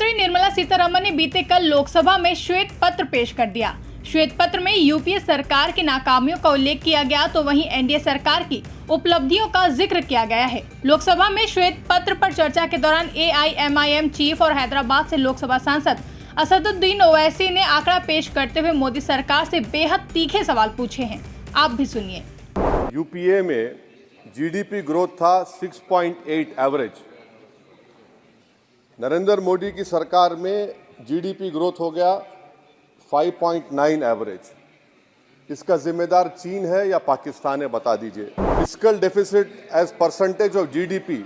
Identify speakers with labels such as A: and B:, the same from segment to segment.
A: मंत्री निर्मला सीतारमण ने बीते कल लोकसभा में श्वेत पत्र पेश कर दिया। श्वेत पत्र में यूपीए सरकार की नाकामियों का उल्लेख किया गया तो वहीं एनडीए सरकार की उपलब्धियों का जिक्र किया गया है। लोकसभा में श्वेत पत्र पर चर्चा के दौरान एआईएमआईएम चीफ और हैदराबाद से लोकसभा सांसद असदुद्दीन ओवैसी ने आंकड़ा पेश करते हुए मोदी सरकार से बेहद तीखे सवाल पूछे हैं। आप भी सुनिए।
B: यूपीए में जीडीपी ग्रोथ था 6.8 एवरेज। नरेंद्र मोदी की सरकार में जीडीपी ग्रोथ हो गया 5.9 एवरेज। इसका जिम्मेदार चीन है या पाकिस्तान है, बता दीजिए। Fiscal deficit as percentage of GDP,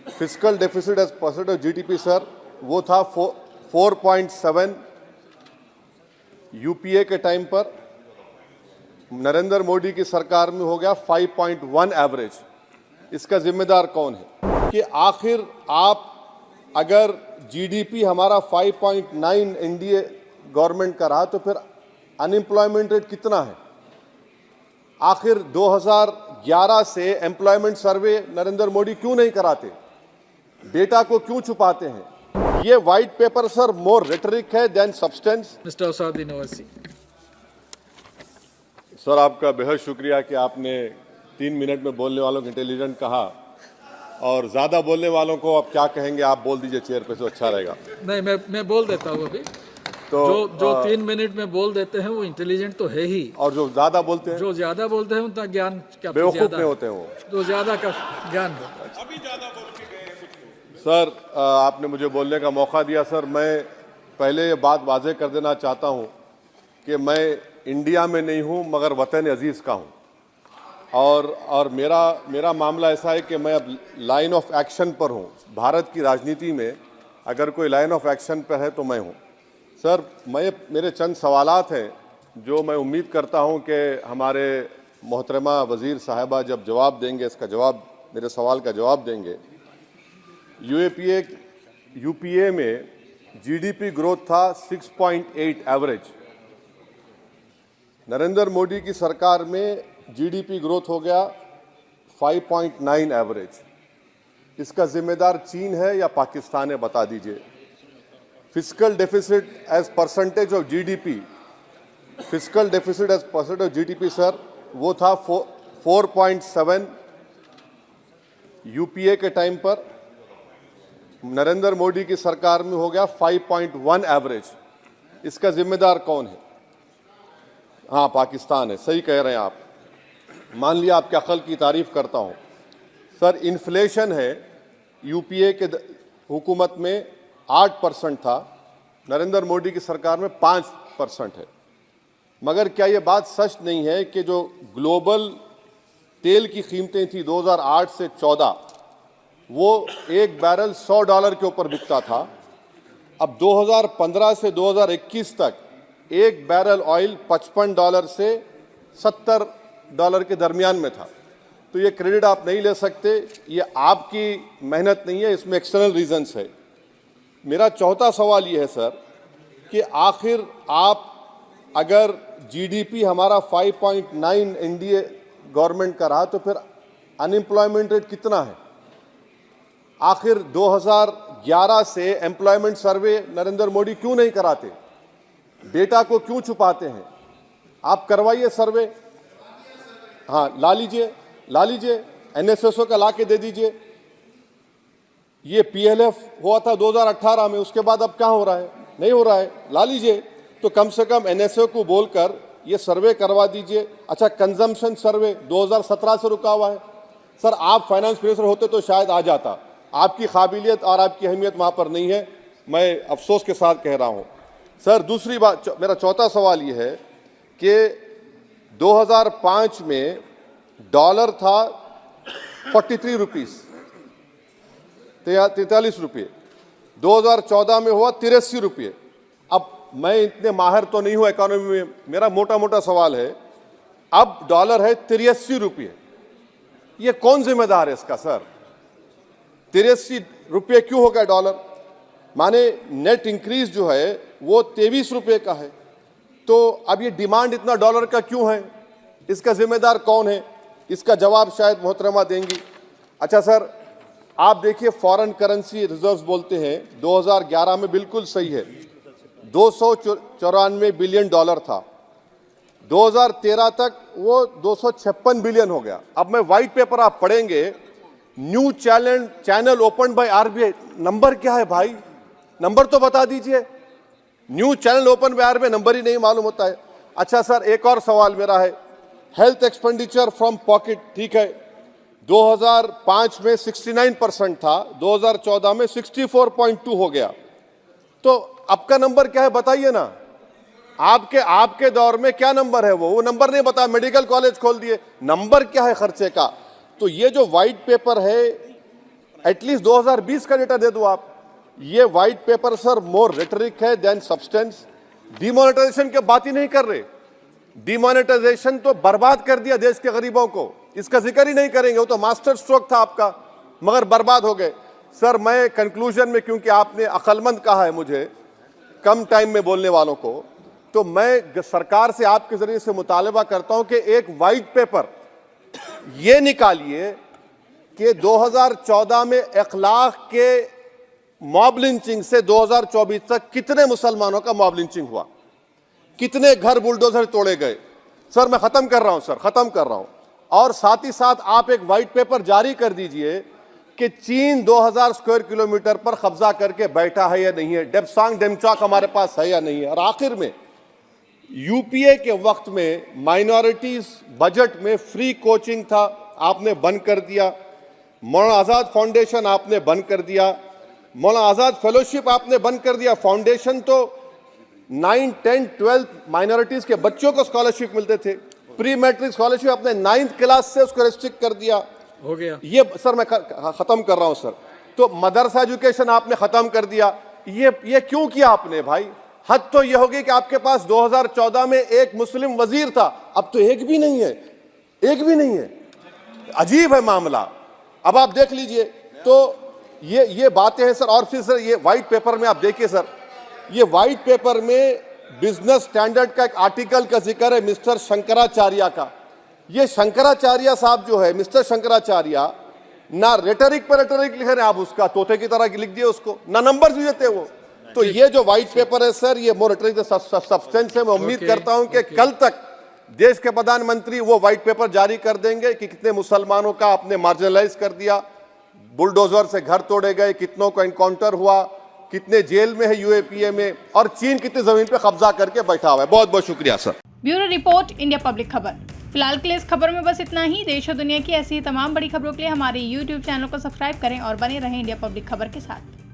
B: fiscal deficit as percentage of GDP sir, वो था 4.7 यूपीए के टाइम पर। नरेंद्र मोदी की सरकार में हो गया 5.1 एवरेज। इसका जिम्मेदार कौन है कि आखिर आप अगर जीडीपी हमारा 5.9 एनडीए गवर्नमेंट का रहा तो फिर अनएम्प्लॉयमेंट रेट कितना है? आखिर 2011 से एम्प्लॉयमेंट सर्वे नरेंद्र मोदी क्यों नहीं कराते? डेटा को क्यों छुपाते हैं? ये white paper sir more rhetoric है than substance.
C: Mister Asaduddin Owaisi.
B: Sir आपका बेहद शुक्रिया कि आपने 3 मिनट में बोलने वालों को इंटेलिजेंट कहा, और ज्यादा बोलने वालों को अब क्या कहेंगे आप बोल दीजिए चेयर पे, तो अच्छा रहेगा।
C: नहीं, मैं बोल देता हूँ अभी। तो जो 3 मिनट में बोल देते हैं वो इंटेलिजेंट तो है ही, और
B: जो ज्यादा बोलते हैं,
C: जो ज्यादा बोलते हैं उनका ज्ञान क्या
B: बेवकूफ नहीं होते हैं वो,
C: जो ज्यादा का ज्ञान।
B: सर आपने मुझे बोलने का मौका दिया। सर मैं पहले ये बात वाजे कर देना चाहता हूँ कि मैं इंडिया में नहीं हूँ मगर वतन अजीज़ का हूँ, और मेरा मामला ऐसा है कि मैं अब लाइन ऑफ एक्शन पर हूँ। भारत की राजनीति में अगर कोई लाइन ऑफ एक्शन पर है तो मैं हूँ। सर मेरे चंद सवालात हैं जो मैं उम्मीद करता हूँ कि हमारे मोहतरमा वज़ीर साहिबा जब जवाब देंगे, इसका जवाब, मेरे सवाल का जवाब देंगे। यूपीए में जीडीपी ग्रोथ था 6.8 एवरेज। नरेंद्र मोदी की सरकार में जीडीपी ग्रोथ हो गया 5.9 एवरेज। इसका जिम्मेदार चीन है या पाकिस्तान है, बता दीजिए। Fiscal deficit as percentage of GDP, fiscal deficit as percentage of GDP sir, वो था 4.7 यूपीए के टाइम पर। नरेंद्र मोदी की सरकार में हो गया 5.1 एवरेज। इसका जिम्मेदार कौन है? हाँ, पाकिस्तान है। सही कह रहे हैं आप। मान लिया आपके अकल की तारीफ करता हूँ। सर इन्फ्लेशन है यूपीए के हुकूमत में 8% था, नरेंद्र मोदी की सरकार में 5% है। मगर क्या ये बात सच नहीं है कि जो ग्लोबल तेल की कीमतें थी 2008 से 14, वो एक बैरल $100 के ऊपर बिकता था। अब 2015 से 2021 तक एक बैरल ऑयल $55 से $70 के दरमियान में था। तो ये क्रेडिट आप नहीं ले सकते, ये आपकी मेहनत नहीं है, इसमें एक्सटर्नल रीजंस है। मेरा चौथा सवाल ये है सर कि आखिर आप अगर जीडीपी हमारा 5.9 एनडीए गवर्नमेंट का रहा तो फिर अनएम्प्लॉयमेंट रेट कितना है? आखिर 2011 से एम्प्लॉयमेंट सर्वे नरेंद्र मोदी क्यों नहीं कराते? डेटा को क्यों छुपाते हैं? आप करवाइए सर्वे। हाँ, ला लीजिए एनएसएसओ का ला के दे दीजिए। ये पीएलएफ हुआ था 2018 में, उसके बाद अब क्या हो रहा है? नहीं हो रहा है। ला लीजिए, तो कम से कम एनएसएसओ को बोलकर ये सर्वे करवा दीजिए। अच्छा, कंजम्पशन सर्वे 2017 से रुका हुआ है। सर आप फाइनेंस मिनिस्टर होते तो शायद आ जाता। आपकी काबिलियत और आपकी अहमियत वहाँ पर नहीं है, मैं अफसोस के साथ कह रहा हूँ। सर दूसरी बात, मेरा चौथा सवाल ये है कि 2005 में डॉलर था 43 रुपीस, 43 रुपये। 2014 में हुआ 83 रुपये। अब मैं इतने माहिर तो नहीं हूँ इकोनॉमी में, मेरा मोटा मोटा सवाल है, अब डॉलर है 83 रुपये। ये कौन जिम्मेदार है इसका सर? 83 रुपये क्यों हो गया डॉलर? माने नेट इंक्रीज जो है वो 23 रुपये का है। तो अब ये डिमांड इतना डॉलर का क्यों है? इसका जिम्मेदार कौन है? इसका जवाब शायद मोहतरमा देंगी। अच्छा सर, आप देखिए फॉरेन करेंसी रिजर्व्स बोलते हैं 2011 में बिल्कुल सही है, 294 बिलियन डॉलर था। 2013 तक वो 256 बिलियन हो गया। अब मैं व्हाइट पेपर आप पढ़ेंगे, new channel open by RBI, number क्या है भाई, नंबर तो बता दीजिए। New channel open by RBI, number ही नहीं मालूम होता है। अच्छा सर, एक और सवाल मेरा है, हेल्थ एक्सपेंडिचर फ्रॉम पॉकेट, ठीक है, 2005 में 69% था, 2014 में 64.2 हो गया। तो अब का नंबर क्या है बताइए ना, आपके दौर में क्या नंबर है? वो नंबर नहीं बता, मेडिकल कॉलेज खोल दिए, नंबर क्या है खर्चे का? तो ये जो व्हाइट पेपर है, एटलीस्ट 2020 का डेटा दे दो आप। ये white paper sir more rhetoric है देन सब्सटेंस। डिमोनेटाइजेशन की बात ही नहीं कर रहे, डिमोनेटाइजेशन तो बर्बाद कर दिया देश के गरीबों को, इसका जिक्र ही नहीं करेंगे, वो तो मास्टर स्ट्रोक था आपका, मगर बर्बाद हो गए। सर मैं कंक्लूजन में, क्योंकि आपने अक्लमंद कहा है मुझे कम टाइम में बोलने वालों को, तो मैं सरकार से आपके जरिए से मुतालबा करता हूं कि एक व्हाइट पेपर ये निकालिए कि 2014 में 1 लाख के मॉब लिंचिंग से 2024 तक कितने मुसलमानों का मॉब लिंचिंग हुआ, कितने घर बुलडोजर तोड़े गए। सर मैं खत्म कर रहा हूं, सर खत्म कर रहा हूं। और साथ ही साथ आप एक व्हाइट पेपर जारी कर दीजिए कि चीन 2000 स्क्वायर किलोमीटर पर कब्जा करके बैठा है या नहीं है, डेप्सांग डेमचाक हमारे पास है या नहीं है। और आखिर में यूपीए के वक्त में माइनॉरिटीज बजट में फ्री कोचिंग था, आपने बंद कर दिया। मौलाना आज़ाद फाउंडेशन आपने बंद कर दिया, मौलाना आज़ाद फेलोशिप आपने बंद कर दिया। फाउंडेशन तो 9, 10, 12 माइनॉरिटीज के बच्चों को स्कॉलरशिप मिलते थे, प्री मैट्रिक स्कॉलरशिप आपने 9th क्लास से उसको रेस्ट्रिक्ट कर दिया,
C: हो गया।
B: ये सर मैं खत्म कर रहा हूं सर। तो मदरसा एजुकेशन आपने खत्म कर दिया, ये क्यों किया आपने भाई? हद तो ये होगी कि आपके पास 2014 में एक मुस्लिम वजीर था, अब तो एक भी नहीं है, एक भी नहीं है। अजीब है मामला। अब आप देख लीजिए, तो ये बातें हैं सर। और फिर सर ये व्हाइट पेपर में आप देखिए सर, ये व्हाइट पेपर में बिजनेस स्टैंडर्ड का एक आर्टिकल का जिक्र है मिस्टर शंकराचार्य का। ये शंकराचार्य साहब जो है, मिस्टर शंकराचार्य, ना रेटरिक पर रेटरिक लिख रहे हैं आप, उसका तोते की तरह लिख दिए उसको, ना नंबर भी देते वो। तो ये जो व्हाइट पेपर है सर, ये मोर रेटरिक सब्सटेंस है। मैं उम्मीद करता हूं कि कल तक देश के प्रधानमंत्री वो व्हाइट पेपर जारी कर देंगे कि कितने मुसलमानों का आपने मार्जिनलाइज कर दिया, बुलडोजर से घर तोड़े गए, कितनों का इनकाउंटर हुआ, कितने जेल में है यूएपीए में, और चीन कितनी जमीन पे कब्जा करके बैठा हुआ है। बहुत बहुत शुक्रिया sir.
A: Bureau report, India public खबर। फिलहाल के लिए इस खबर में बस इतना ही। देश और दुनिया की ऐसी ही तमाम बड़ी खबरों के लिए हमारे YouTube चैनल को सब्सक्राइब करें और बने रहें इंडिया पब्लिक खबर के साथ।